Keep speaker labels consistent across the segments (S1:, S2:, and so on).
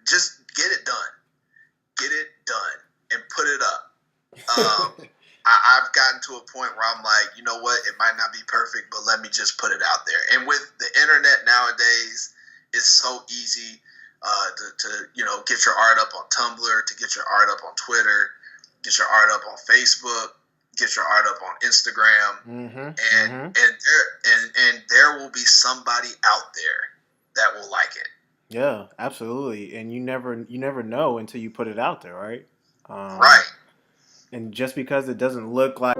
S1: just get it done and put it up. I've gotten to a point where I'm like, you know what, it might not be perfect, but let me just put it out there. And with the internet nowadays, it's so easy to get your art up on Tumblr, to get your art up on Twitter, get your art up on Facebook, get your art up on Instagram, and there will be somebody out there that will like it.
S2: Yeah, absolutely. And you never know until you put it out there, right?
S1: Right.
S2: And just because it doesn't look like...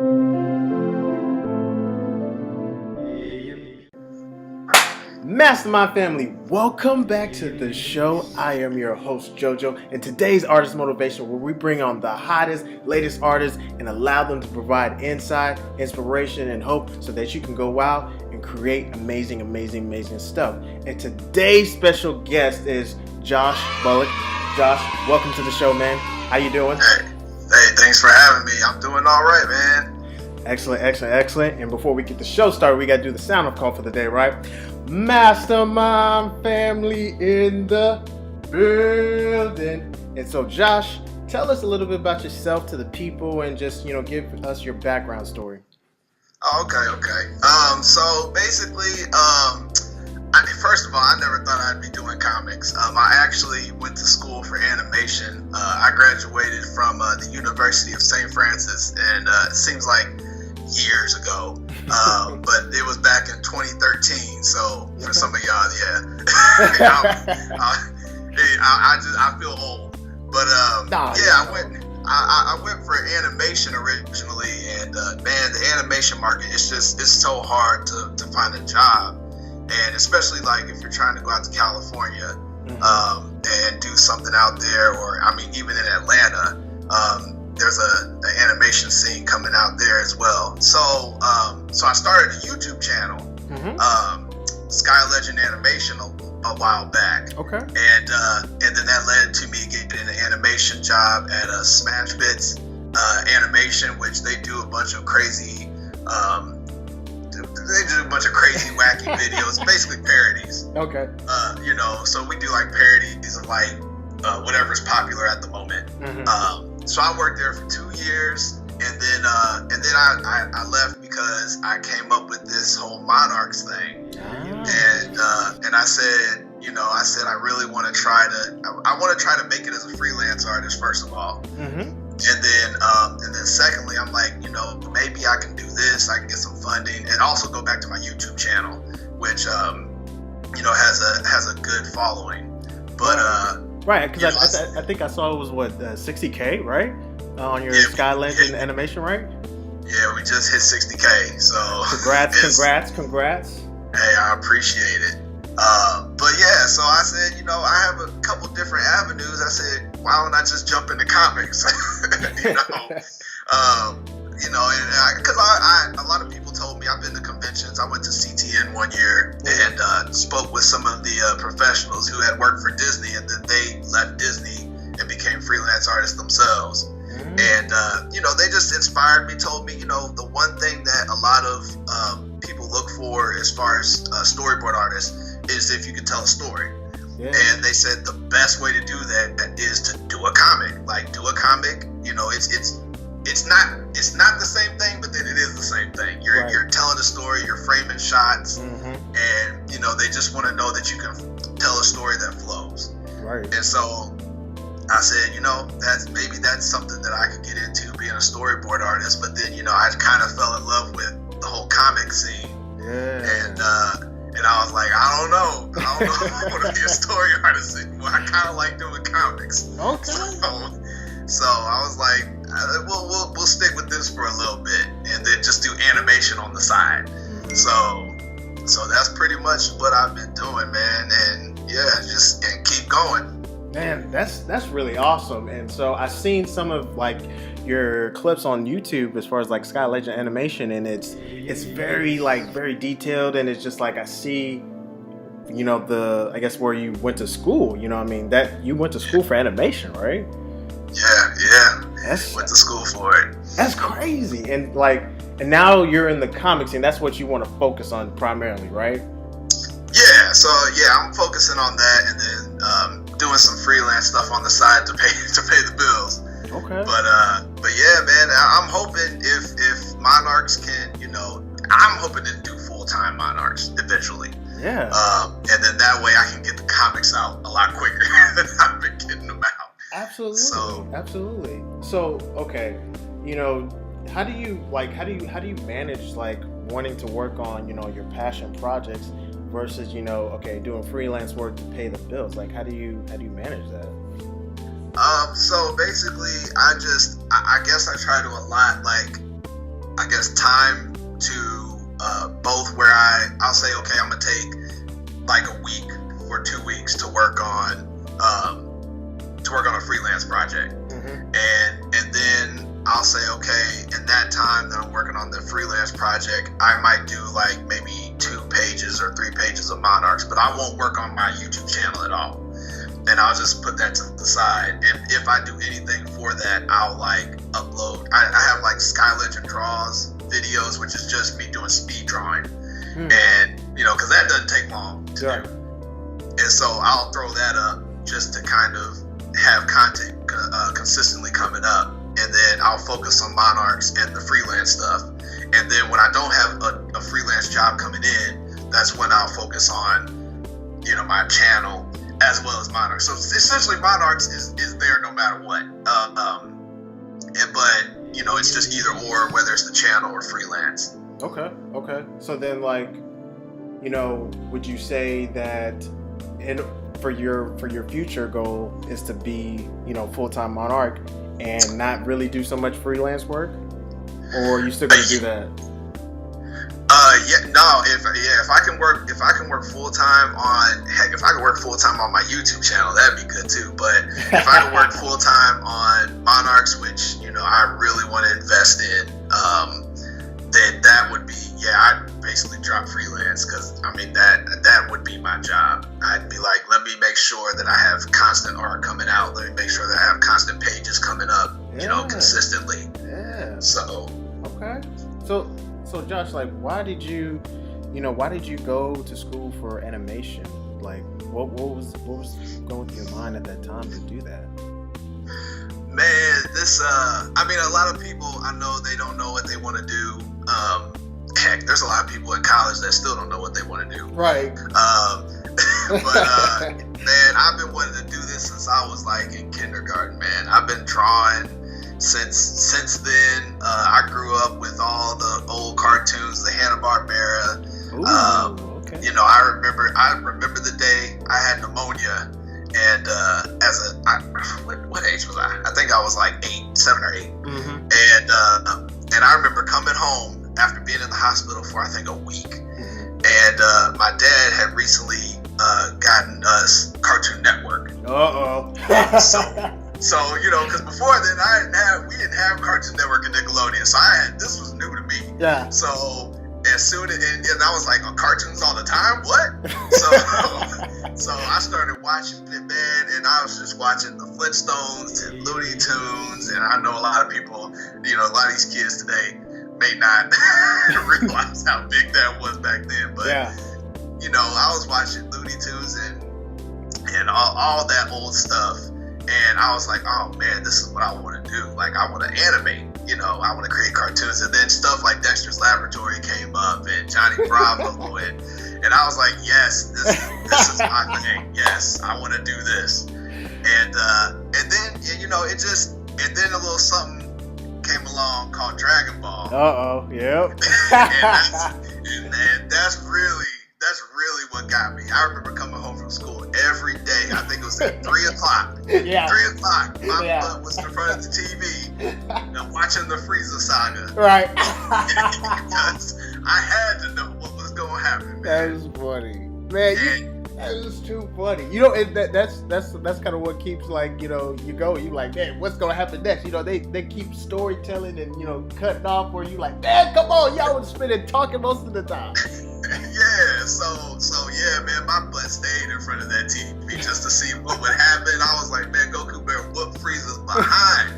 S2: Mastermind family, welcome back to the show. I am your host, JoJo, and today's Artist Motivation, where we bring on the hottest, latest artists and allow them to provide insight, inspiration, and hope so that you can go out and create amazing stuff. And today's special guest is Josh Bullock. Josh, welcome to the show, man. How you doing?
S1: Hey, thanks for having me. I'm doing all right, man.
S2: Excellent. And before we get the show started, we got to do the sound off call for the day, right? Mastermind family in the building. And so, Josh, tell us a little bit about yourself to the people and just, give us your background story.
S1: Okay. So basically, first of all, I never thought I'd be doing comics. I actually went to school for animation. I graduated from the University of St. Francis, and it seems like years ago, but it was back in 2013. So for some of y'all, I feel old. But I went for animation originally, and man, the animation market it's so hard to find a job. And especially like if you're trying to go out to California and do something out there, or even in Atlanta, there's an animation scene coming out there as well. So I started a YouTube channel, Sky Legend Animation, a while back.
S2: Okay.
S1: And then that led to me getting an animation job at Smash Bits Animation, which they do a bunch of crazy. They do a bunch of crazy, wacky videos, basically parodies.
S2: Okay.
S1: So we do like parodies of like whatever's popular at the moment. So I worked there for 2 years, and then I left because I came up with this whole Monarchs thing, and I said, I really want to try to make it as a freelance artist first of all. And then secondly, I'm like, maybe I can do this. I can get some funding, and also go back to my YouTube channel, which has a good following. But
S2: right, because I think I saw it was 60K, right? On your Sky Legend Animation, right?
S1: Yeah, we just hit 60K. So
S2: congrats.
S1: Hey, I appreciate it. But yeah, so I said, I have a couple different avenues. I said, why don't I just jump into comics? Because a lot of people told me, I've been to conventions. I went to CTN one year and spoke with some of the professionals who had worked for Disney, and then they left Disney and became freelance artists themselves. And they just inspired me, told me, the one thing that a lot of people look for as far as storyboard artists is if you can tell a story. Yeah. And they said the best way to do that is to do a comic. Like, do a comic, it's not the same thing, but then it is the same thing. You're telling a story, you're framing shots, and they just want to know that you can tell a story that flows.
S2: Right.
S1: And so I said, that's something that I could get into, being a storyboard artist. But then, I kind of fell in love with the whole comic scene.
S2: Yeah.
S1: And I was like, I don't know if I want to be a story artist anymore. I kind of like doing comics.
S2: Okay.
S1: So I was like, we'll stick with this for a little bit, and then just do animation on the side. So that's pretty much what I've been doing, man. And and keep going.
S2: Man, that's really awesome. And so I've seen some of like your clips on YouTube as far as like Sky Legend Animation, and it's very detailed, and it's just like I see, I guess where you went to school. That you went to school for animation, right?
S1: Yeah. Went to school for it.
S2: That's crazy. And now you're in the comics, and that's what you want to focus on primarily, right?
S1: Yeah. So I'm focusing on that, and then doing some freelance stuff on the side to pay the bills.
S2: Okay.
S1: But yeah, man, I'm hoping if Monarchs can, I'm hoping to do full-time Monarchs eventually.
S2: Yeah.
S1: And then that way I can get the comics out a lot quicker than I've been getting them out.
S2: Absolutely. So, okay, how do you manage like wanting to work on, your passion projects versus, doing freelance work to pay the bills? Like, how do you manage that?
S1: So basically, I guess I try to allot time to both where I'll say, okay, I'm gonna take like a week or 2 weeks to work on a freelance project, and then I'll say, okay, in that time that I'm working on the freelance project, I might do like maybe 2 pages or 3 pages of Monarchs, but I won't work on my YouTube channel at all. And I'll just put that to the side. And if I do anything for that, I'll like upload. I have like Sky Legend Draws videos, which is just me doing speed drawing. And, because that doesn't take long to do. And so I'll throw that up just to kind of have content consistently coming up. And then I'll focus on Monarchs and the freelance stuff. And then when I don't have a freelance job coming in, that's when I'll focus on, my channel as well as Monarchs. So essentially Monarchs is there no matter what. But it's just either or, whether it's the channel or freelance.
S2: Okay. So then would you say that for your future goal is to be, full-time Monarch and not really do so much freelance work? Or are you still gonna do that? If I can work full time on my YouTube channel, that'd be good too. But if I can work full time on Monarchs, which I really want to invest in, then that would be I'd basically drop freelance, because that would be my job. I'd be like, let me make sure that I have constant art coming out. Let me make sure that I have constant pages coming up, consistently. Yeah. So. Okay. So Josh, like, why did you go to school for animation? Like, what was going through your mind at that time to do that?
S1: Man, a lot of people, I know they don't know what they want to do. Heck, there's a lot of people in college that still don't know what they want to do.
S2: Right.
S1: But man, I've been wanting to do this since I was like in kindergarten, man. I've been drawing since then. I grew up with all the old cartoons, the Hanna-Barbera. Okay. I remember the day I had pneumonia, and what age was I? I think I was like 7 or 8. And I remember coming home after being in the hospital for I think a week, and my dad had recently gotten us Cartoon Network. So because before then we didn't have Cartoon Network and Nickelodeon, so this was new to me. Yeah. So as soon as and I was like, on cartoons all the time, what? So I started watching it, man, and I was just watching the Flintstones and Looney Tunes, and I know a lot of people, a lot of these kids today may not realize how big that was back then, but I was watching Looney Tunes and all that old stuff. And I was like, oh man, this is what I want to do. Like, I want to animate, I want to create cartoons. And then stuff like Dexter's Laboratory came up, and Johnny Bravo, and I was like, yes, this is my thing. Yes, I want to do this. And then and then a little something came along called Dragonball.
S2: Yep.
S1: and that's really what got me. I remember coming home from school every day. I think it was at 3 o'clock. Yeah. 3 o'clock. My butt was in front of the TV and watching the Frieza saga.
S2: Right.
S1: Because I had to know what was going to happen, man.
S2: That is funny. Man, that is too funny. That's kind of what keeps, like, you go, you like, man, what's going to happen next? They keep storytelling and, cutting off where you like, man, come on, y'all was spending talking most of the time.
S1: Yeah, so yeah, man, my butt stayed in front of that TV just to see what would happen. I was like, man, Goku better whoop Frieza's behind.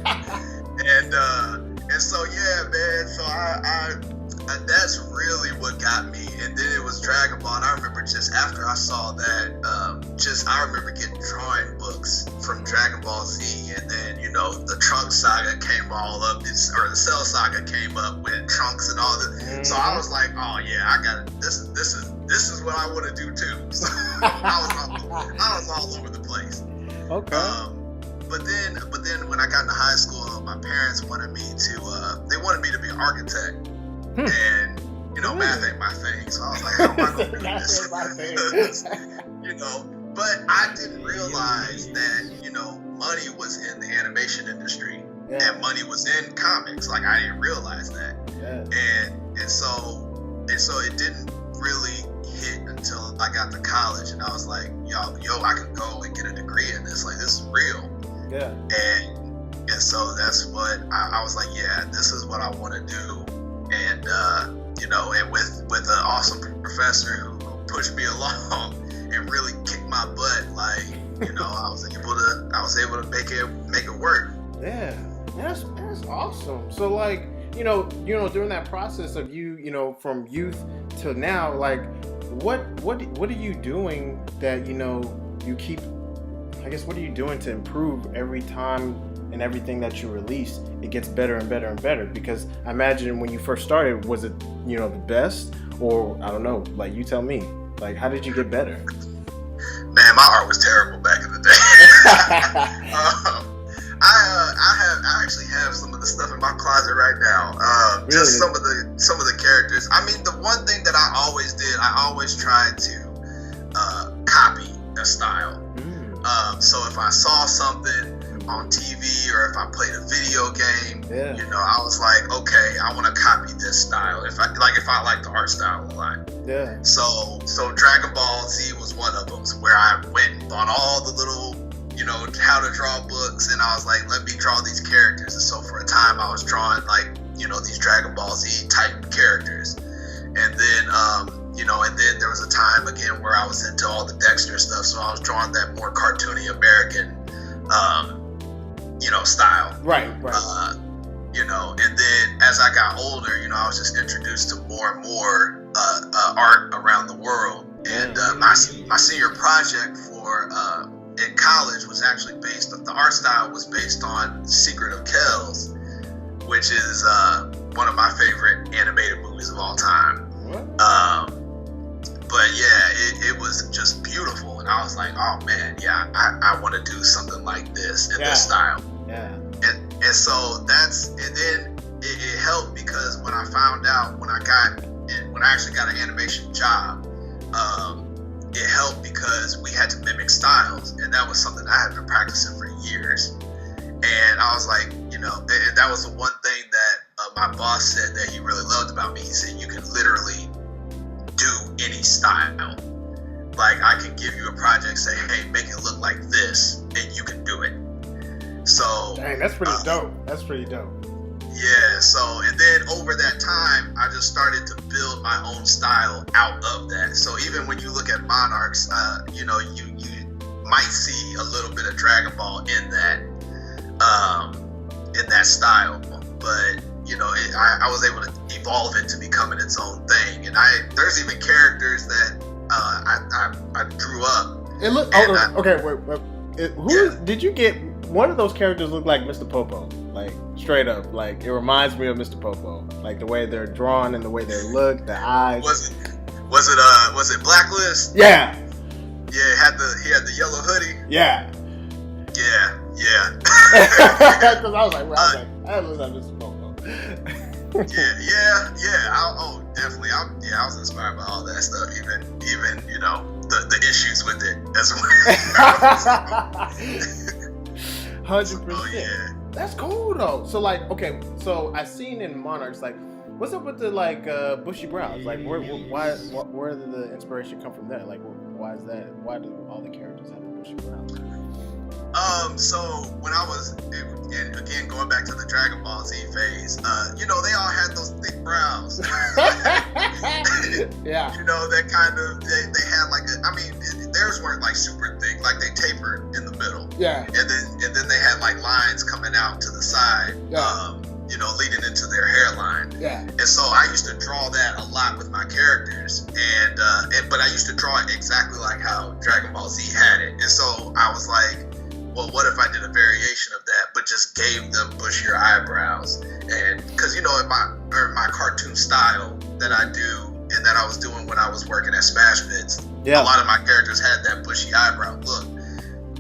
S1: and so yeah, man, so I that's really what got me. And then it was Dragon Ball, and I remember just after I saw that I remember getting drawing books from Dragon Ball Z, and then the Trunks saga came all up, or the Cell saga came up with Trunks and all that. Mm-hmm. So I was like, oh yeah, I got it. This is what I want to do too. So I was all over the place.
S2: Okay.
S1: But then when I got into high school, my parents wanted me to be an architect, and math ain't my thing. So I was like, how am I going to do this? But I didn't realize that money was in the animation industry, and money was in comics. Like, I didn't realize that, and so it didn't really hit until I got to college, and I was like, yo, I can go and get a degree in this. Like, this is real.
S2: Yeah.
S1: And so that's what I was like, yeah, this is what I want to do. And and with an awesome professor who pushed me along and really kicked my butt, like, I was able to make it work.
S2: Yeah. That's awesome. So, like, during that process of you, from youth to now, like, what are you doing that you keep, I guess, what are you doing to improve every time and everything that you release? It gets better and better and better, because I imagine when you first started, was it the best, or I don't know, like, you tell me, like, how did you get better?
S1: Man, my art was terrible back in the day. I actually have some of the stuff in my closet right now.
S2: Really?
S1: Just some of the characters. I mean, the one thing that I always did, I always tried to copy a style. So if I saw something on TV, or if I played a video game, I was like, okay, I want to copy this style. If I like the art style a lot.
S2: Yeah.
S1: So Dragon Ball Z was one of them, where I went and bought all the little, how to draw books, and I was like, let me draw these characters. And so for a time, I was drawing like, these Dragon Ball Z type characters, and then and then there was a time again where I was into all the Dexter stuff, so I was drawing that more cartoony American, style.
S2: Right.
S1: And then as I got older, I was just introduced to more and more art around the world. And my senior project for in college was actually the art style was based on Secret of Kells, which is one of my favorite animated movies of all time. But yeah, it was just beautiful, and I was like, oh man, yeah, I want to do something like this in this style.
S2: Yeah.
S1: And so and then it helped, because when I found out, when I actually got an animation job, it helped because we had to mimic styles, and that was something I had been practicing for years. And I was like, and that was the one thing that my boss said that he really loved about me. He said, you can literally do any style. Like, I can give you a project, say, hey, make it look like this, and you can do it. So,
S2: dang, that's pretty dope. That's pretty dope.
S1: Yeah. So, and then over that time, I just started to build my own style out of that. So even when you look at Monarchs, you might see a little bit of Dragon Ball in that style, but I was able to evolve it to becoming its own thing. And there's even characters that I drew up.
S2: It look okay. Wait. Did you get one of those characters? Look like Mr. Popo, like straight up. Like, it reminds me of Mr. Popo, like the way they're drawn and the way they look, the eyes.
S1: Was it Blacklist?
S2: Yeah.
S1: Yeah, he had the yellow hoodie.
S2: Yeah.
S1: Yeah.
S2: Because I was like, that looks like Mr. Popo.
S1: yeah. Definitely. I was inspired by all that stuff. Even the issues with it as well.
S2: 100%.
S1: Oh yeah.
S2: That's cool though. So like, okay, so I seen in Monarchs, like, what's up with the bushy brows? Like, where did the inspiration come from there? Like, why is that? Why do all the characters have the bushy brows?
S1: So when I was, again, going back to the Dragon Ball Z phase, they all had those thick brows.
S2: Yeah.
S1: That kind of, they had theirs weren't like super thick, like they tapered in the middle.
S2: Yeah.
S1: And then they had like lines coming out to the side.
S2: Yeah.
S1: leading into their hairline.
S2: Yeah.
S1: And so I used to draw that a lot with my characters, but I used to draw it exactly like how Dragon Ball Z had it. And so I was like, well, what if I did a variation of that, but just gave them bushier eyebrows? And because in my cartoon style that I do and that I was doing when I was working at Smash Bits, a lot of my characters had that bushy eyebrow look.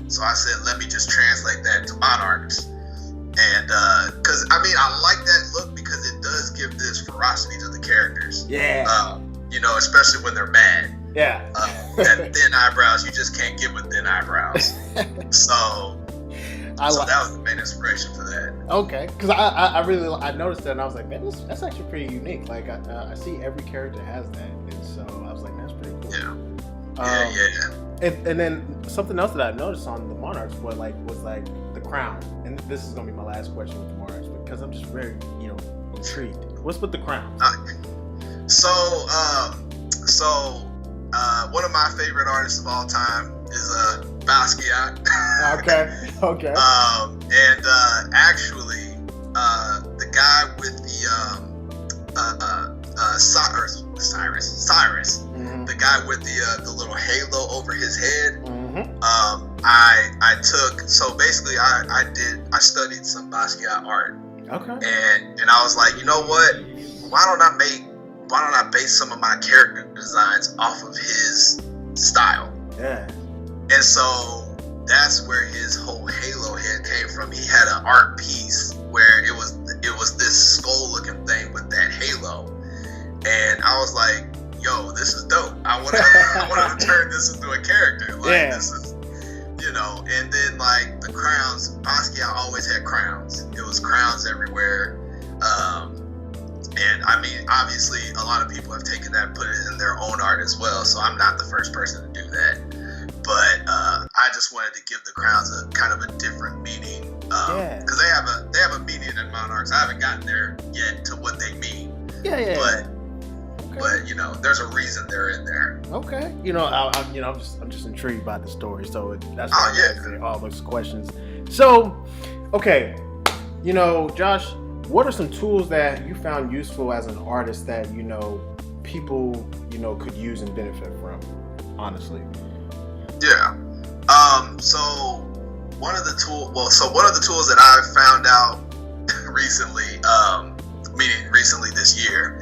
S1: So I said, let me just translate that to Monarchs. And because I like that look because it does give this ferocity to the characters.
S2: Yeah.
S1: Especially when they're mad.
S2: Yeah.
S1: That thin eyebrows, you just can't get with thin eyebrows. So that was the main inspiration for that.
S2: Okay, because I noticed that and I was like, man, that's actually pretty unique. Like I see every character has that, and so I was like, that's pretty cool.
S1: Yeah. Yeah.
S2: And then something else that I noticed on the Monarchs was like the crown, and this is gonna be my last question with the Monarchs because I'm just very intrigued. What's with the crown?
S1: One of my favorite artists of all time is Basquiat.
S2: Okay.
S1: Actually, the guy with Cyrus,
S2: mm-hmm.
S1: the guy with the little halo over his head.
S2: Mm-hmm.
S1: I took, so basically I studied some Basquiat art.
S2: Okay.
S1: And I was like, you know what? Why don't I base some of my character designs off of his style?
S2: Yeah.
S1: And so that's where his whole halo head came from. He had an art piece where it was this skull looking thing with that halo. And I was like, yo, this is dope. I wanted to turn this into a character. Like this is and then like the crowns, Basquiat always had crowns. It was crowns everywhere. And obviously a lot of people have taken that and put it in their own art as well. So I'm not the first person to do that. But I just wanted to give the crowns a kind of a different meaning. Because they have a meaning in Monarchs. I haven't gotten there yet to what they mean.
S2: Yeah.
S1: But there's a reason they're in there.
S2: Okay. I'm just intrigued by the story. So that's why I'm asking all those questions. So, okay, Josh, what are some tools that you found useful as an artist that people could use and benefit from? Honestly.
S1: Yeah. So one of the tools that I found out recently, meaning recently this year,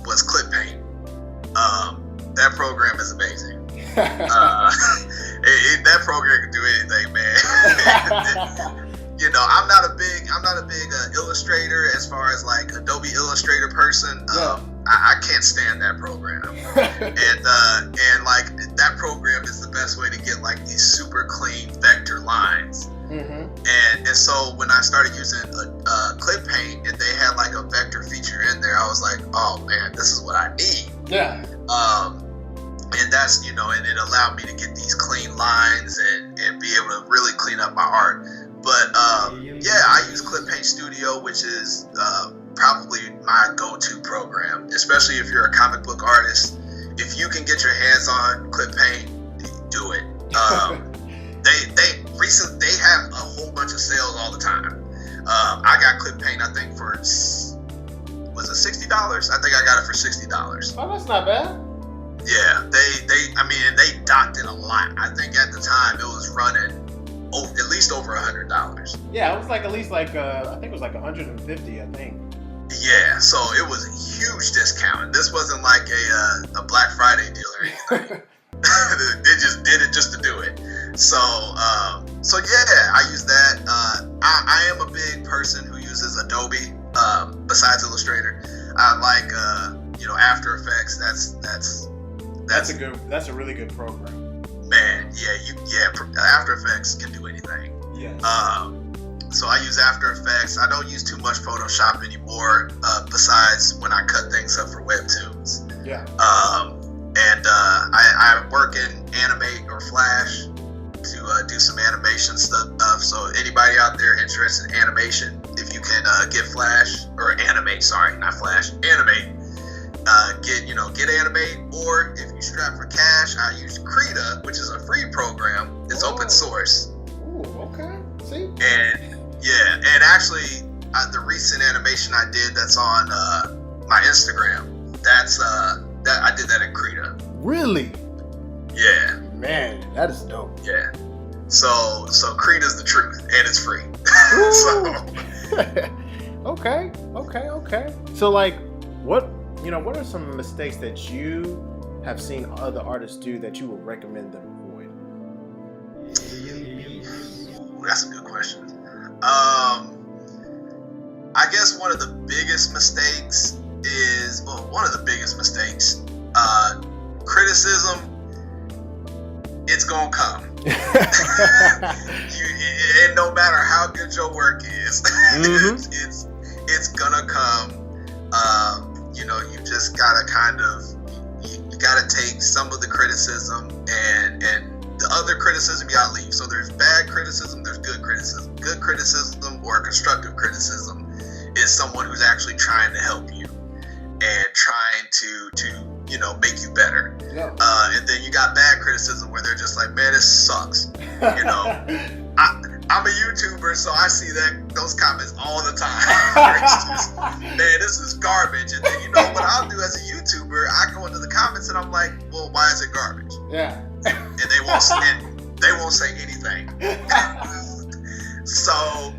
S1: was Clip Paint. That program is amazing. That program can do anything, man. I'm not a big illustrator as far as like Adobe Illustrator person. I can't stand that program. and like that program is the best way to get like these super clean vector lines. Mm-hmm. And so when I started using Clip Paint and they had like a vector feature in there, I was like, oh man, this is what I need.
S2: Yeah.
S1: And that's and it allowed me to get these clean lines and be able to really clean up my art. But I use Clip Paint Studio, which is probably my go-to program, especially if you're a comic book artist. If you can get your hands on Clip Paint, do it. They have a whole bunch of sales all the time. I got Clip Paint, I think was it $60? I think I got it for $60.
S2: Oh, that's not bad.
S1: Yeah, they docked it a lot. I think at the time it was running at least over $100.
S2: Yeah, it was like at least I think it was like $150. I think.
S1: Yeah, so it was a huge discount. This wasn't like a Black Friday deal or anything. They just did it just to do it. So yeah, I use that. I am a big person who uses Adobe besides Illustrator. I like After Effects.
S2: That's a really good program.
S1: Man, After Effects can do anything.
S2: Yeah.
S1: So I use After Effects. I don't use too much Photoshop anymore, besides when I cut things up for webtoons.
S2: Yeah.
S1: And I work in Animate or Flash to do some animation stuff. So anybody out there interested in animation, if you can get Flash or Animate, sorry, not Flash, Animate. Get Animate, or if you strap for cash, I use Krita, which is a free program. It's open source.
S2: Ooh, okay. See?
S1: And actually, the recent animation I did that's on my Instagram. That's that I did that in Krita.
S2: Really?
S1: Yeah.
S2: Man, that is dope.
S1: Yeah. So Krita's the truth, and it's free.
S2: Okay. So like, what are some mistakes that you have seen other artists do that you would recommend them avoid?
S1: Ooh, that's a good question. I guess one of the biggest mistakes is criticism. It's gonna come. And no matter how good your work is, it's gonna come. You just gotta you gotta take some of the criticism and the other criticism you gotta leave. So there's bad criticism, there's good criticism. Good criticism or constructive criticism is someone who's actually trying to help you and trying to make you better.
S2: Yeah.
S1: And then you got bad criticism where they're just like, man, this sucks. I'm a YouTuber, so I see those comments all the time. It's just, man, this is garbage. And then what I'll do as a YouTuber, I go into the comments and I'm like, well, why is it garbage?
S2: Yeah.
S1: And they won't say anything. So,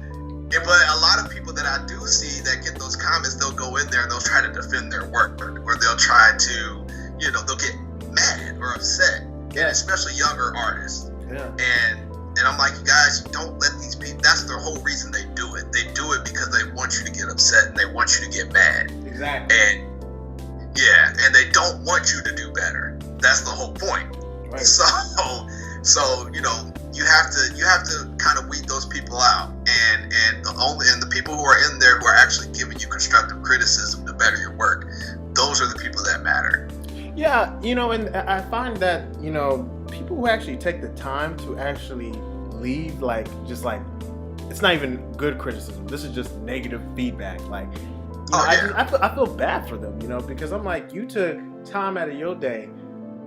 S1: but a lot of people that I do see that get those comments, they'll go in there and they'll try to defend their work, or they'll try to, they'll get mad or upset, and especially younger artists.
S2: Yeah.
S1: And I'm like, you guys, don't let these people. That's the whole reason they do it. They do it because they want you to get upset and they want you to get mad.
S2: Exactly.
S1: And they don't want you to do better. That's the whole point.
S2: Right.
S1: So you have to kind of weed those people out, and the people who are in there who are actually giving you constructive criticism to better your work, those are the people that matter.
S2: Yeah, and I find that people who actually take the time to actually leave it's not even good criticism. This is just negative feedback. I feel bad for them, because I'm like, you took time out of your day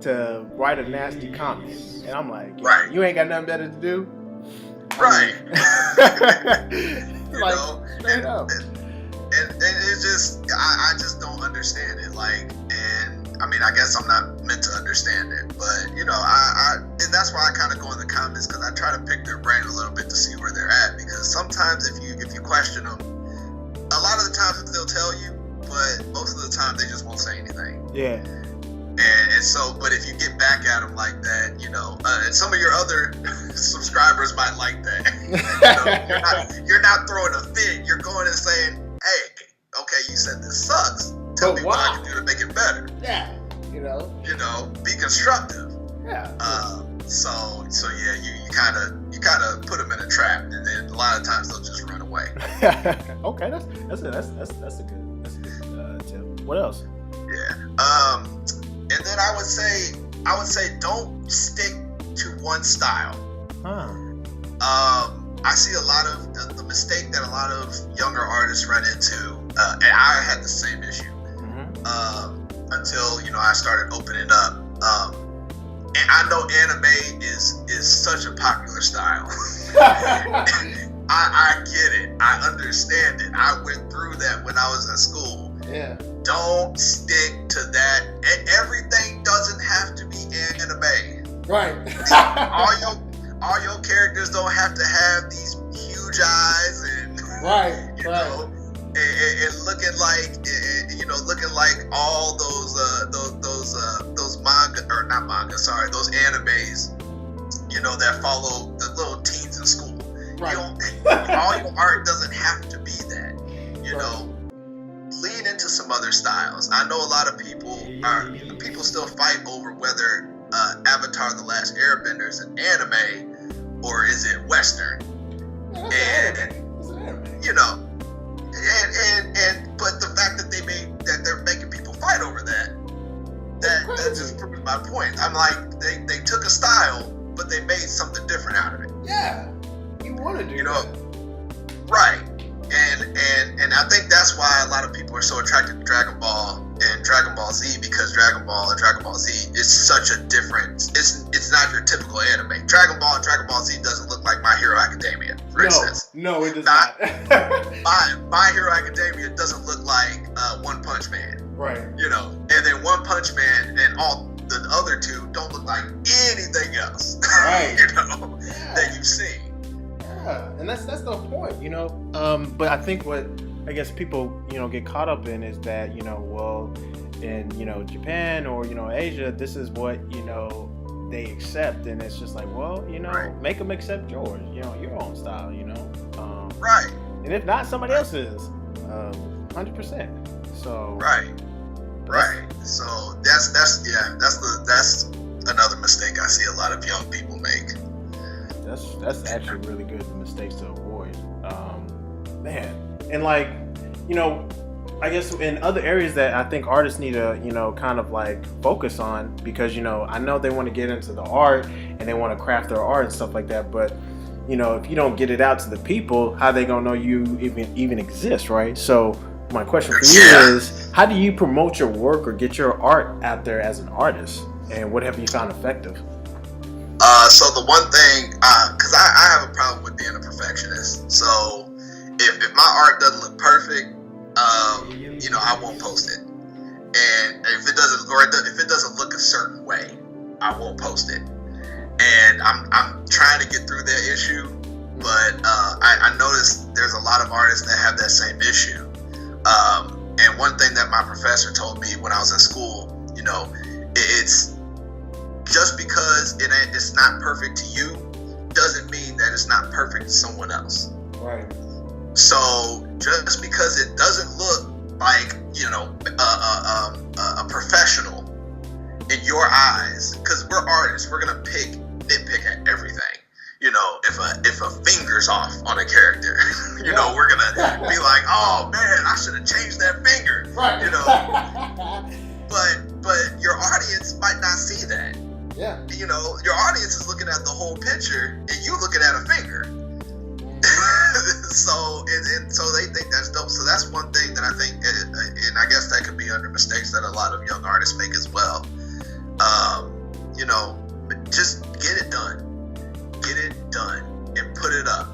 S2: to write a nasty comment, and I'm like,
S1: right.
S2: You ain't got nothing better to do,
S1: right?
S2: Straight up.
S1: And it's just, I just don't understand it. I guess I'm not meant to understand it, but and that's why I kind of go in the comments, because I try to pick their brain a little bit to see where they're at. Because sometimes if you question them, a lot of the times they'll tell you, but most of the time they just won't say anything.
S2: Yeah.
S1: And so, but if you get back at them like that, and some of your other subscribers might like that. You're not throwing a fit. You're going and saying, hey, okay, you said this sucks. Tell me what I can do to make it better.
S2: Yeah.
S1: Be constructive.
S2: Yeah.
S1: So yeah, you kind of put them in a trap, and then a lot of times they'll just run away.
S2: Okay, that's a good tip. What else?
S1: Yeah. And then I would say don't stick to one style.
S2: Huh.
S1: I see a lot of the mistake that a lot of younger artists run into, and I had the same issue until I started opening up. And I know anime is such a popular style. I get it. I understand it. I went through that when I was in school.
S2: Yeah.
S1: Don't stick to that. And everything doesn't have to be anime.
S2: Right.
S1: all your characters don't have to have these huge eyes and and looking like all those manga, or not manga, sorry, those animes, that follow the little teens in school.
S2: Right.
S1: All your art doesn't have to be that. Lean into some other styles. I know a lot of people still fight over whether Avatar: The Last Airbender is an anime or is it Western. But the fact that they're making people fight over that just proves my point. I'm like, they took a style, but they made something different out of it.
S2: Yeah, you want to do that.
S1: Right. And I think that's why a lot of people are so attracted to Dragon Ball and Dragon Ball Z, because Dragon Ball and Dragon Ball Z is such a different. It's not your typical anime. Dragon Ball and Dragon Ball Z doesn't look like My Hero Academia. for instance.
S2: No, it does not.
S1: My Hero Academia doesn't look like One Punch Man.
S2: Right.
S1: You know, and then One Punch Man and all the other two don't look like anything else.
S2: Right.
S1: You know, that you've seen.
S2: Yeah, and that's the point, you know. But I think what I guess people, you know, get caught up in is that, you know, well, in, you know, Japan or, you know, Asia, this is what, you know, they accept, and it's just like, well, you know, make them accept yours, you know, your own style, you know.
S1: Right.
S2: And if not, somebody else is, 100%. So.
S1: Right. So that's another mistake I see a lot of young people make.
S2: That's actually really good mistakes to avoid. Man, and like, you know, I guess in other areas that I think artists need to, you know, kind of like focus on, because, you know, I know they want to get into the art and they want to craft their art and stuff like that, but, you know, if you don't get it out to the people, how they gonna know you even exist, right? So my question for you is, how do you promote your work or get your art out there as an artist, and what have you found effective?
S1: So the one thing, because I have a problem with being a perfectionist. So if my art doesn't look perfect, you know, I won't post it. And if it doesn't look a certain way, I won't post it. And I'm trying to get through that issue, but I noticed there's a lot of artists that have that same issue. And one thing that my professor told me when I was in school, you know, it's just because it's not perfect to you doesn't mean that it's not perfect to someone else.
S2: Right.
S1: So just because it doesn't look like, you know, a professional in your eyes, because we're artists, we're gonna nitpick at everything. You know, if a finger's off on a character, you know, we're gonna be like, oh man, I should have changed that finger.
S2: Right.
S1: You know. But your audience might not see that.
S2: Yeah.
S1: You know, your audience is looking at the whole picture and you looking at a finger. So they think that's dope. So that's one thing that I think, and I guess that could be under mistakes that a lot of young artists make as well. You know, just get it done and put it up.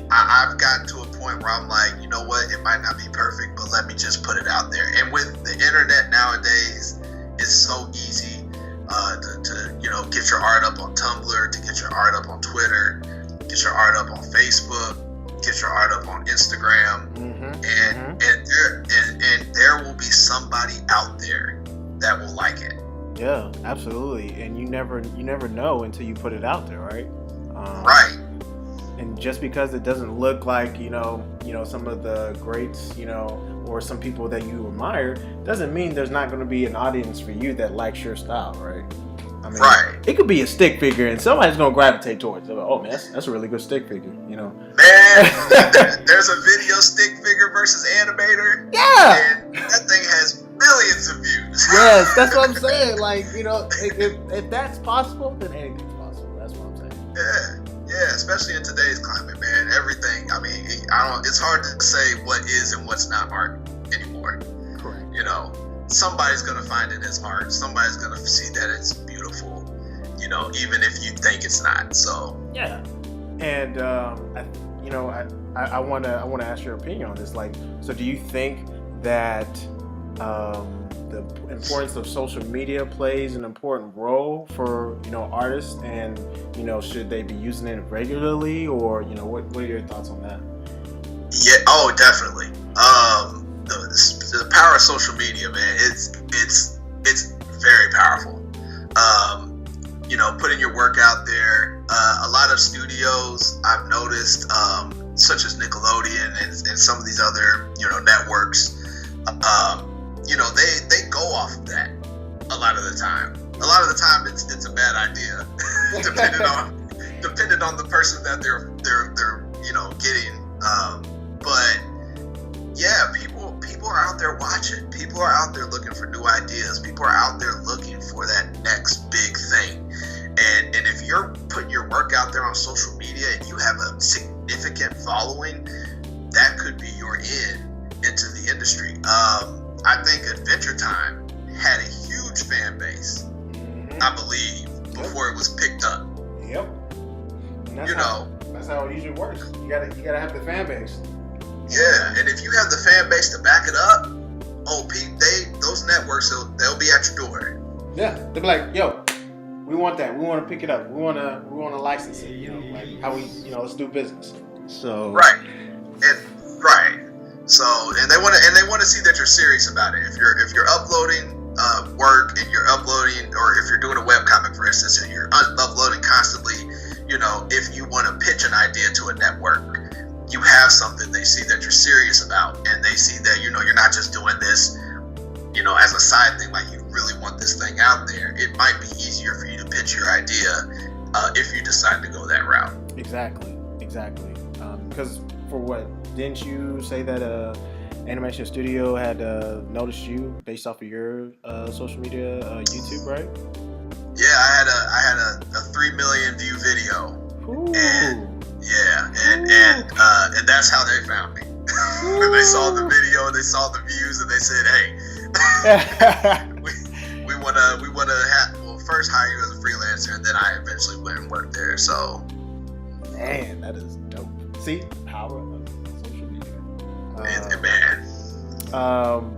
S1: I've gotten to a point where I'm like, you know what, it might not be perfect, but let me just put it out there. And with the internet nowadays, it's so easy to you know, get your art up on Tumblr, to get your art up on Twitter, get your art up on Facebook, get your art up on Instagram, and there will be somebody out there that will like it.
S2: Yeah, absolutely. And you never know until you put it out there, right?
S1: Right.
S2: And just because it doesn't look like, you know, some of the greats, you know, or some people that you admire, doesn't mean there's not going to be an audience for you that likes your style, right? I mean, it could be a stick figure, and somebody's going to gravitate towards it. Like, oh man, that's a really good stick figure, you know.
S1: Man, there's a video stick figure versus animator.
S2: Yeah.
S1: And that thing has millions of views.
S2: Yes, that's what I'm saying. Like, you know, if that's possible, then anything's possible. That's what I'm saying.
S1: Yeah, especially in today's climate, man. Everything. I mean, it's hard to say what is and what's not art anymore.
S2: Correct.
S1: You know, somebody's gonna find it as art. Somebody's gonna see that it's beautiful. You know, even if you think it's not. So
S2: yeah. And I want to ask your opinion on this. Like, so do you think that the importance of social media plays an important role for, you know, artists, and, you know, should they be using it regularly, or, you know, what are your thoughts on that?
S1: Yeah, oh, definitely. The power of social media, man, it's very powerful. You know, putting your work out there. A lot of studios I've noticed, such as Nickelodeon and some of these other, you know, networks, you know, they go off of that a lot of the time. A lot of the time, it's a bad idea, depending on the person that they're you know, getting. But yeah, people are out there watching. People are out there looking for new ideas. People are out there looking for that next big thing. And if you're putting your work out there on social media and you have a significant following, that could be your in into the industry. I think Adventure Time had a huge fan base, I believe, before it was picked up.
S2: Yep.
S1: You know,
S2: That's how it usually works. You gotta have the fan base.
S1: Yeah, and if you have the fan base to back it up, those networks they'll be at your door.
S2: Yeah, they'll be like, yo, we want that. We want to pick it up. We want to license it. You know, like how we, let's do business. So
S1: right. So they want to see that you're serious about it. If you're uploading work and you're uploading, or if you're doing a webcomic, for instance, and you're uploading constantly, if you want to pitch an idea to a network, you have something they see that you're serious about, and they see that you're not just doing this as a side thing. Like, you really want this thing out there. It might be easier for you to pitch your idea if you decide to go that route.
S2: Exactly. Because for what, didn't you say that animation studio had noticed you based off of your social media, YouTube, right?
S1: Yeah, I had a 3 million view video.
S2: Ooh.
S1: And that's how they found me. They saw the video and they saw the views and they said, "Hey, we wanna first hire you as a freelancer," and then I eventually went and worked there. So,
S2: man, that is dope. See, power of social media.
S1: Man.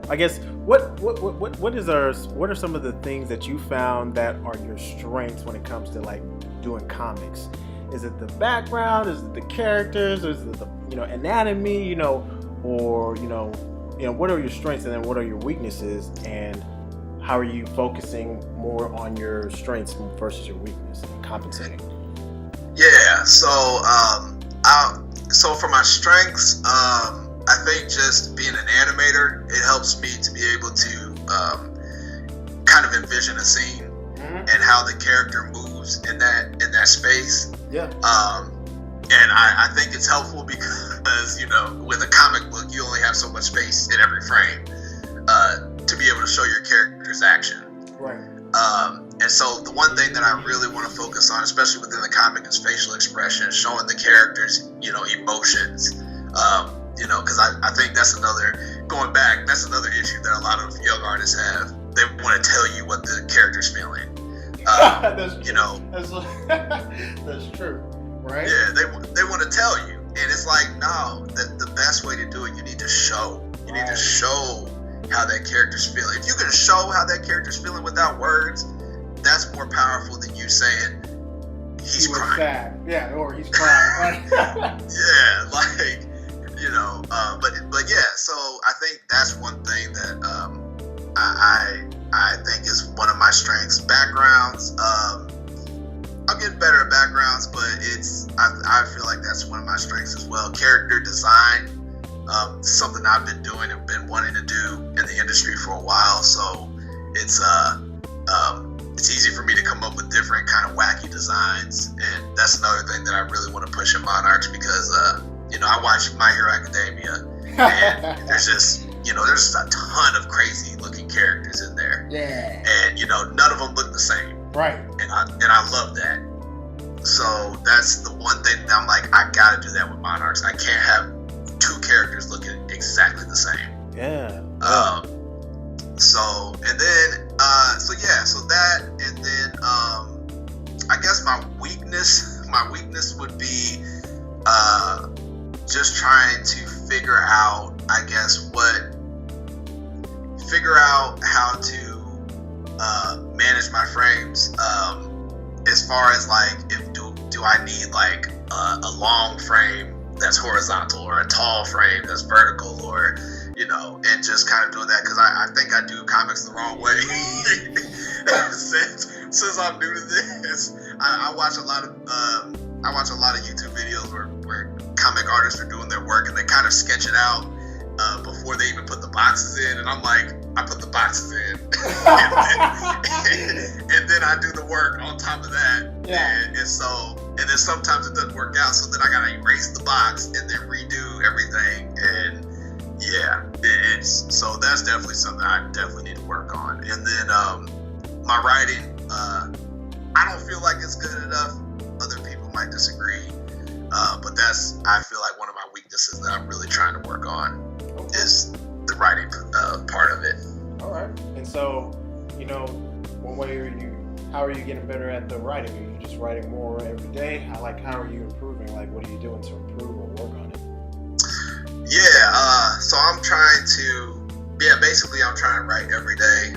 S2: I guess what are some of the things that you found that are your strengths when it comes to like doing comics? Is it the background? Is it the characters? Is it the anatomy? Or what are your strengths, and then what are your weaknesses, and how are you focusing more on your strengths versus your weakness and compensating?
S1: Yeah. So for my strengths, I think just being an animator, it helps me to be able to kind of envision a scene and how the character moves in that space.
S2: Yeah.
S1: And I think it's helpful because with a comic book, you only have so much space in every frame to be able to show your character's action.
S2: Right.
S1: And so the one thing that I really want to focus on, especially within the comic, is facial expression, showing the characters, emotions. Because I think that's another issue that a lot of young artists have. They want to tell you what the character's feeling.
S2: That's true. That's true, right?
S1: Yeah, they want to tell you, and it's like, no, the best way to do it, you need to show. You need to show how that character's feeling. If you can show how that character's feeling without words, that's more powerful than you saying he's crying.
S2: Sad. Yeah, or he's crying.
S1: Yeah, like. But yeah, so I think that's one thing that I think is one of my strengths. Backgrounds, I'm getting better at backgrounds, but I feel like that's one of my strengths as well. Character design, something I've been doing and been wanting to do in the industry for a while, so it's easy for me to come up with different kind of wacky designs, and that's another thing that I really want to push in Monarchs, because I watch My Hero Academia, and there's just a ton of crazy looking characters in there.
S2: Yeah.
S1: And none of them look the same.
S2: Right.
S1: And I love that. So that's the one thing that I'm like, I gotta do that with Monarchs. I can't have two characters looking exactly the same.
S2: Yeah.
S1: So that, and then I guess my weakness would be just trying to figure out how to manage my frames, as far as like, if do I need like a long frame that's horizontal, or a tall frame that's vertical, or and just kind of doing that, because I think I do comics the wrong way. since I'm new to this, I watch a lot of YouTube videos where comic artists are doing their work, and they kind of sketch it out before they even put the boxes in, and I'm like, I put the boxes in, and then I do the work on top of that.
S2: Yeah.
S1: And then sometimes it doesn't work out, so then I gotta erase the box and then redo everything. And yeah, so that's definitely something I definitely need to work on. And then my writing, I don't feel like it's good enough. Other people might disagree, but I feel like one of my weaknesses that I'm really trying to work on is the writing part of it.
S2: All right. And so, one way How are you getting better at the writing? Are you just writing more every day? How are you improving? Like, what are you doing to improve or work on it?
S1: Yeah, so I'm trying to write every day.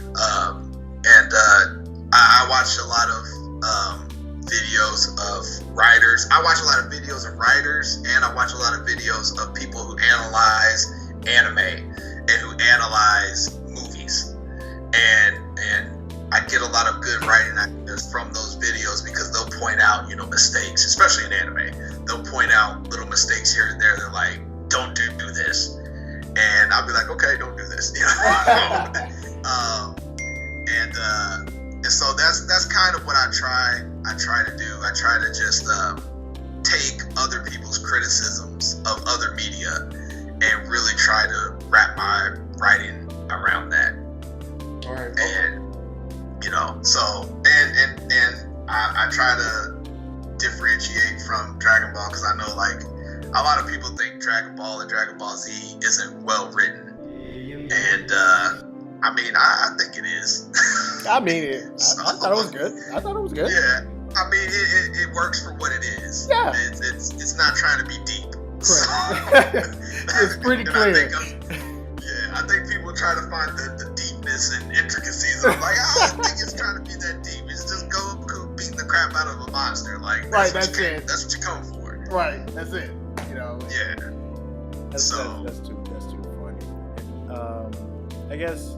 S1: I watch a lot of videos of writers. I watch a lot of videos of writers, and I watch a lot of videos of people who analyze anime and who analyze movies. And I get a lot of good writing ideas from those videos because they'll point out, mistakes, especially in anime. They'll point out little mistakes here and there. They're like, don't do this. And I'll be like, okay, don't do this. And so that's kind of what I try to do. I try to just take other people's criticisms of other media and really try to wrap my writing around that.
S2: All right.
S1: And I try to differentiate from Dragonball because I know like a lot of people think Dragonball and Dragon Ball Z isn't well written, and I think it is.
S2: I thought it was good.
S1: Yeah, it works for what it is.
S2: Yeah,
S1: it's not trying to be deep.
S2: It's pretty clear.
S1: I think people try to find the deepness and intricacies. I'm like, I don't think it's trying to be that deep. It's just Goku beating the crap out of a monster. Like,
S2: that's
S1: it. That's what you come for.
S2: Right, that's it.
S1: Yeah.
S2: That's too funny. I guess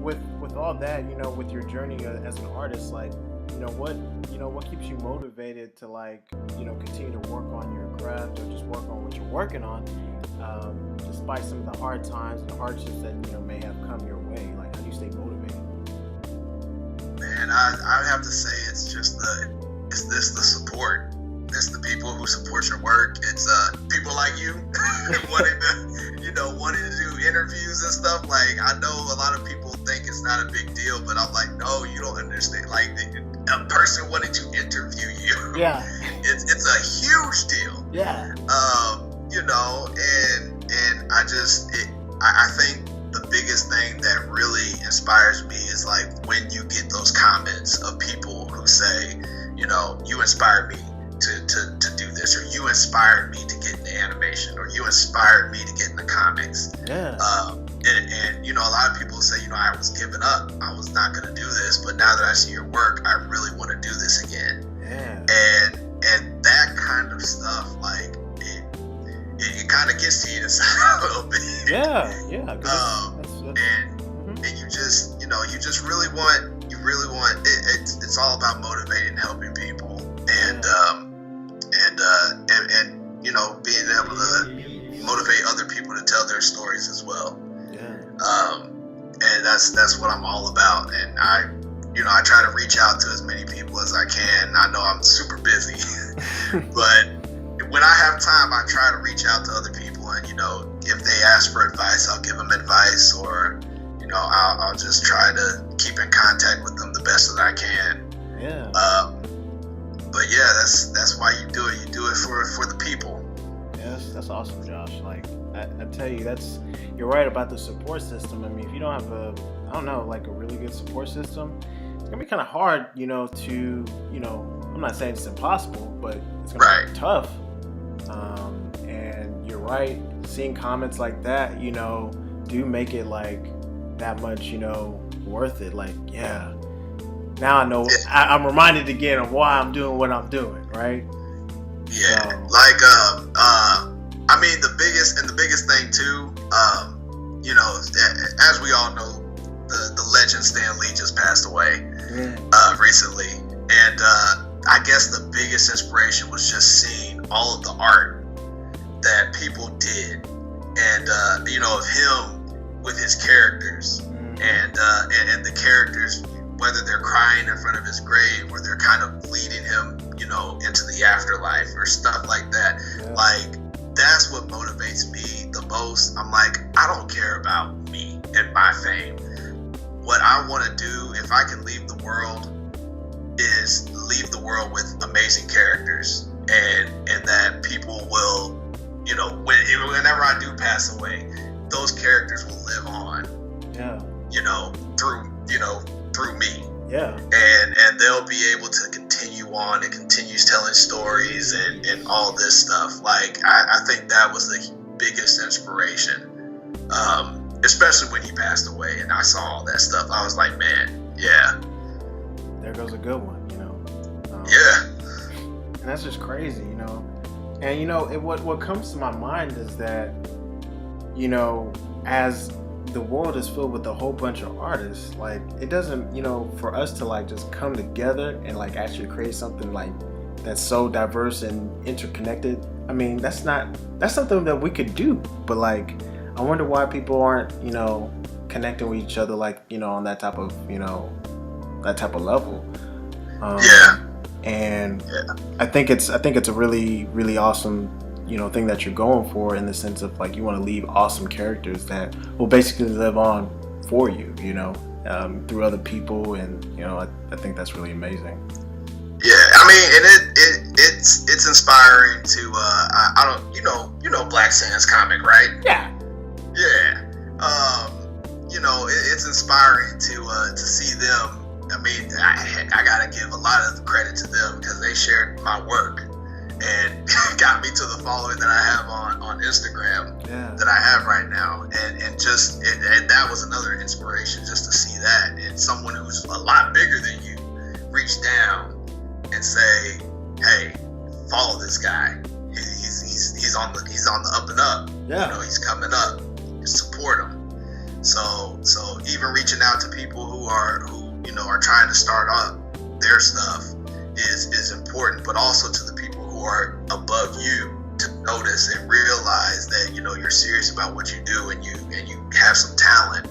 S2: with all that, with your journey as an artist, like, what keeps you motivated to continue to work on your craft or just work on what you're working on, despite some of the hard times and hardships that may have come your way. Like, how do you stay motivated?
S1: Man, I would have to say it's the support. It's the people who support your work. It's people like you wanting to do interviews and stuff. Like, I know a lot of people think it's not a big deal, but I'm like, no, you don't understand. Like, a person wanting to interview you,
S2: yeah,
S1: it's a huge deal.
S2: Yeah.
S1: And I think the biggest thing that really inspires me is like when you get those comments of people who say, you inspired me to do this, or you inspired me to get into animation, or you inspired me to get into comics.
S2: Yeah.
S1: And a lot of people say, I was giving up. I was not going to do this, but now that I see your work, I really want to do this again.
S2: Yeah.
S1: And that kind of stuff, like, it kind of gets to you inside a little bit.
S2: Yeah.
S1: And you just, you just really want it's all about motivating and helping people, and being able to motivate other people to tell their stories as well. And that's what I'm all about. And I try to reach out to as many people as I can. I know I'm super busy, but when I have time, I try to reach out to other people. And if they ask for advice, I'll give them advice, or I'll just try to keep in contact with them the best that I can.
S2: Yeah.
S1: But yeah, that's why you do it. You do it for the people.
S2: Yes, that's awesome, Josh. Like, I tell you, you're right about the support system. I mean, if you don't have a really good support system, it's gonna be kind of hard, to, I'm not saying it's impossible, but it's gonna be tough. And you're right, seeing comments like that, do make it like that much, worth it. Like, yeah, now I know. I'm reminded again of why I'm doing what I'm doing, right?
S1: Yeah,
S2: so.
S1: Like, the biggest thing too, as we all know, the legend Stan Lee just passed away recently, and I guess the biggest inspiration was just seeing all of the art that people did, and of him with his characters, and the characters, whether they're crying in front of his grave or they're kind of leading him, into the afterlife or stuff like that.
S2: Yeah.
S1: Like, that's what motivates me the most. I'm like, I don't care about me and my fame. What I want to do, if I can leave the world, is leave the world with amazing characters, and that people will, whenever I do pass away, those characters will live on.
S2: Yeah.
S1: Through me.
S2: Yeah.
S1: And they'll be able to continue on and continues telling stories and all this stuff. Like, I think that was the biggest inspiration. Especially when he passed away and I saw all that stuff. I was like, man, yeah.
S2: There goes a good one,
S1: Yeah.
S2: And that's just crazy, And, what comes to my mind is that, as the world is filled with a whole bunch of artists, like, it doesn't, for us to, like, just come together and, like, actually create something, like, that's so diverse and interconnected. I mean, that's something that we could do, but, like, I wonder why people aren't, connecting with each other, like, on that type of, that type of level. And I think it's a really, really awesome, thing that you're going for, in the sense of, like, you want to leave awesome characters that will basically live on for you, through other people, and I think that's really amazing.
S1: Yeah, I mean, and it's inspiring to I don't Black Sands comic, right?
S2: Yeah.
S1: Yeah. It's inspiring to see them. I mean, I gotta give a lot of credit to them because they shared my work and got me to the following that I have on Instagram that I have right now, and that was another inspiration, just to see that, and someone who's a lot bigger than you reach down and say, hey, follow this guy. He's on the up and up.
S2: Yeah.
S1: He's coming up. Support him. So even reaching out to people who are trying to start up their stuff is important, but also to the people who are above you to notice and realize that you're serious about what you do, and you have some talent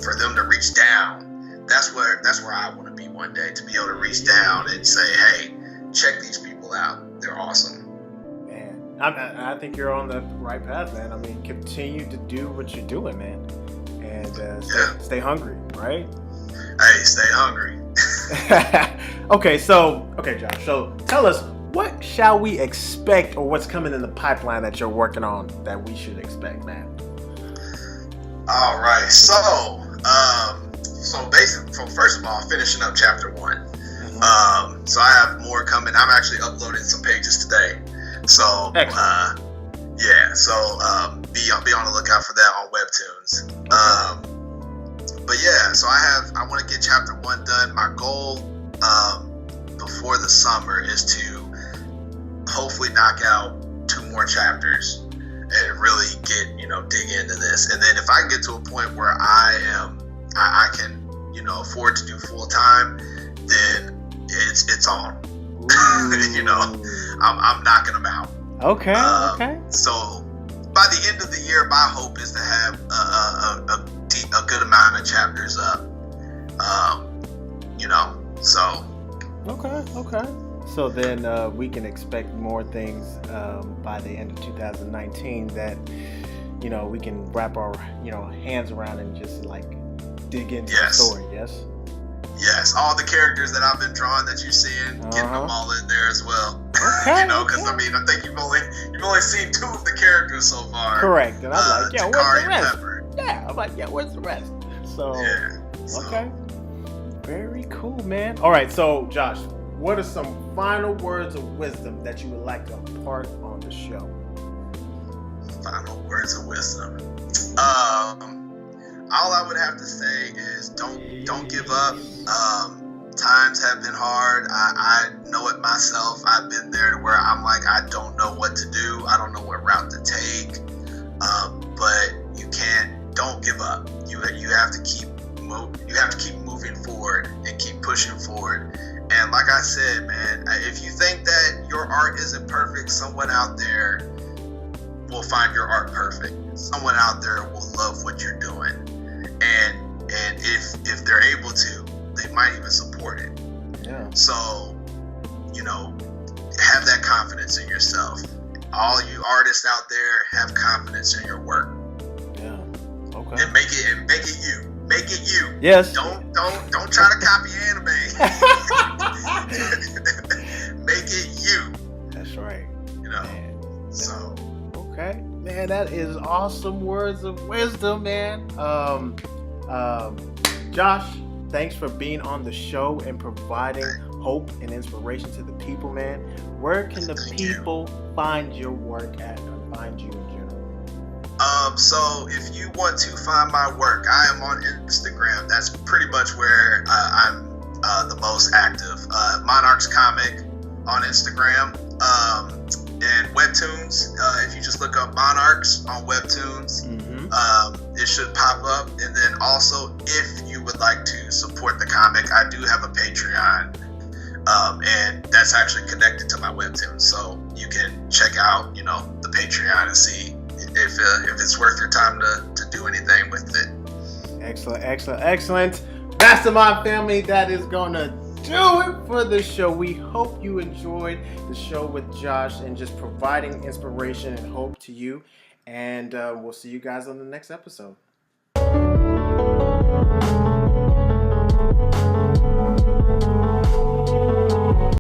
S1: for them to reach down. That's where I want to be one day, to be able to reach down and say, hey, check these people out. They're awesome.
S2: Man, I think you're on the right path, man. I mean, continue to do what you're doing, man, and stay hungry, right?
S1: Hey, stay hungry.
S2: Okay, Josh. So tell us, what shall we expect, or what's coming in the pipeline that you're working on that we should expect, man?
S1: All right. So basically, first of all, finishing up chapter 1. Mm-hmm. So I have more coming. I'm actually uploading some pages today. So be on the lookout for that on Webtoons. But yeah, so I want to get chapter 1 done. My goal before the summer is to hopefully knock out 2 more chapters and really get, dig into this. And then if I get to a point where I can, afford to do full time, then it's on. I'm knocking them out.
S2: Okay.
S1: So by the end of the year, my hope is to have a good amount of chapters up. So.
S2: Okay. So then we can expect more things by the end of 2019 that we can wrap our hands around and just like dig into the story.
S1: Yes, all the characters that I've been drawing that you're seeing, getting them all in there as well.
S2: Okay,
S1: because I mean, I think you've only seen 2 of the characters so far.
S2: Correct, and I'm like, where's the rest?
S1: Pepper.
S2: Yeah, I'm like, where's the rest? So, okay, very cool, man. All right, so Josh, what are some final words of wisdom that you would like to impart on the show?
S1: Final words of wisdom. All I would have to say is don't give up. Times have been hard. I know it myself. I've been there where I'm like, I don't know what to do. I don't know what route to take. But don't give up. You have to keep moving forward and keep pushing forward. And like I said, man, if you think that your art isn't perfect, someone out there will find your art perfect. Someone out there will love what you're doing. And if they're able to, they might even support it.
S2: Yeah.
S1: So, have that confidence in yourself. All you artists out there, have confidence in your work.
S2: Yeah. Okay.
S1: And make it you. Make it you.
S2: Yes.
S1: Don't try to copy anime. Make it you.
S2: That's right. Man.
S1: So.
S2: Okay, man, that is awesome words of wisdom, man. Josh, thanks for being on the show and providing hope and inspiration to the people, man. Where can the people find your work at or find you in general?
S1: So if you want to find my work, I am on Instagram. That's pretty much where I'm the most active. Monarchs comic on Instagram. And Webtoons, if you just look up Monarchs on Webtoons, it should pop up. And then also, if you would like to support the comic, I do have a Patreon, and that's actually connected to my Webtoons. So you can check out, the Patreon and see if it's worth your time to do anything with it.
S2: Excellent. Mastermind family, that is gonna do it for the show. We hope you enjoyed the show with Josh and just providing inspiration and hope to you. And we'll see you guys on the next episode.